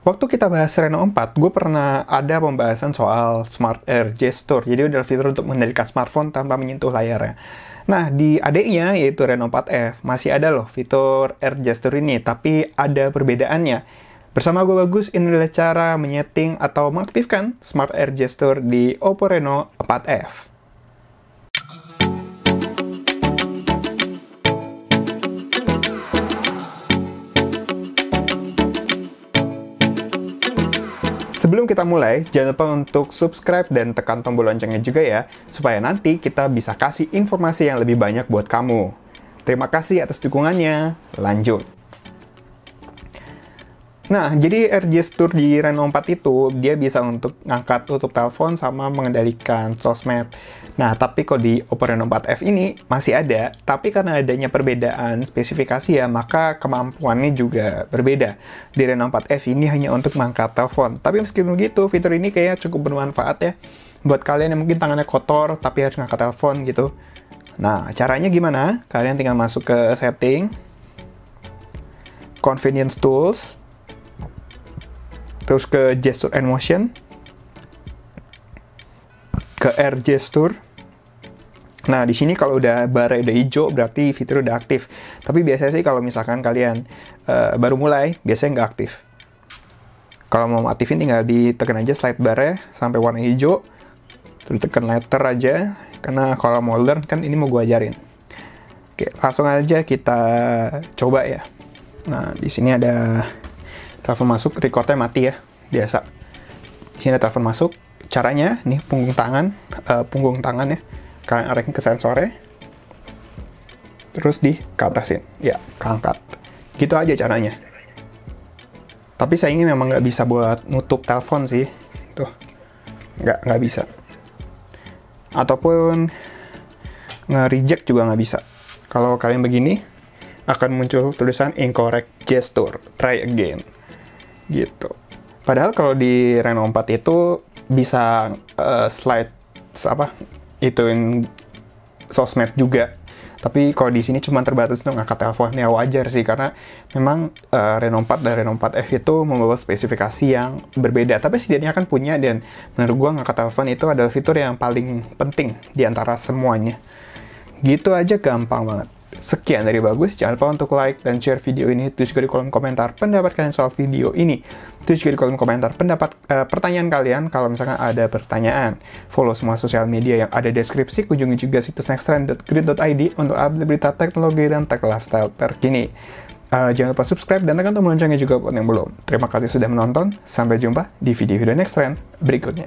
Waktu kita bahas Reno 4, gue pernah ada pembahasan soal Smart Air Gesture. Jadi adalah fitur untuk mengendalikan smartphone tanpa menyentuh layarnya. Nah, di adiknya, yaitu Reno 4F, masih ada loh fitur Air Gesture ini, tapi ada perbedaannya. Bersama gue Bagus, ini adalah cara menyeting atau mengaktifkan Smart Air Gesture di Oppo Reno 4F. Sebelum kita mulai, jangan lupa untuk subscribe dan tekan tombol loncengnya juga ya, supaya nanti kita bisa kasih informasi yang lebih banyak buat kamu. Terima kasih atas dukungannya. Lanjut. Nah, jadi Air Gesture di Reno 4 itu, dia bisa untuk ngangkat tutup telepon sama mengendalikan sosmed. Nah, tapi kok di Oppo Reno 4F ini masih ada, tapi karena adanya perbedaan spesifikasi ya, maka kemampuannya juga berbeda. Di Reno 4F ini hanya untuk mengangkat telepon. Tapi meskipun begitu, fitur ini kayaknya cukup bermanfaat ya. Buat kalian yang mungkin tangannya kotor, tapi harus ngangkat telepon gitu. Nah, caranya gimana? Kalian tinggal masuk ke setting, convenience tools, terus ke gesture and motion, ke Air Gesture. Nah, di sini kalau udah bara udah hijau berarti fitur udah aktif. Tapi biasanya sih kalau misalkan kalian baru mulai, biasanya nggak aktif. Kalau mau aktifin tinggal ditekan aja slide barnya sampai warna hijau, terus tekan letter aja. Karena kalau mau learn kan ini mau gue ajarin. Oke, langsung aja kita coba ya. Nah, di sini ada telepon masuk, recordnya mati ya, biasa. Di sini ada telepon masuk. Caranya, nih punggung tangan ya. Kalian arahin ke sensornya, terus keatasin, ya, keangkat. Gitu aja caranya. Tapi sayangnya memang nggak bisa buat nutup telepon sih. Tuh, nggak bisa. Ataupun nge-reject juga nggak bisa. Kalau kalian begini, akan muncul tulisan incorrect gesture, try again. Gitu. Padahal kalau di Reno 4 itu bisa slide ituin sosmed juga. Tapi kalau di sini cuma terbatas untuk ngangkat telepon. Ya wajar sih, karena memang Reno 4 dan Reno 4F itu membawa spesifikasi yang berbeda. Tapi setidaknya kan punya, dan menurut gua ngangkat telepon itu adalah fitur yang paling penting di antara semuanya. Gitu aja, gampang banget. Sekian dari Bagus, jangan lupa untuk like dan share video ini. Tulis juga di kolom komentar pendapat kalian soal video ini. Tulis juga di kolom komentar pertanyaan kalian kalau misalkan ada pertanyaan. Follow semua sosial media yang ada di deskripsi. Kunjungi juga situs nexttrend.grid.id untuk update berita teknologi dan tech lifestyle terkini. Jangan lupa subscribe dan tekan tombol loncengnya juga buat yang belum. Terima kasih sudah menonton. Sampai jumpa di video-video Next Trend berikutnya.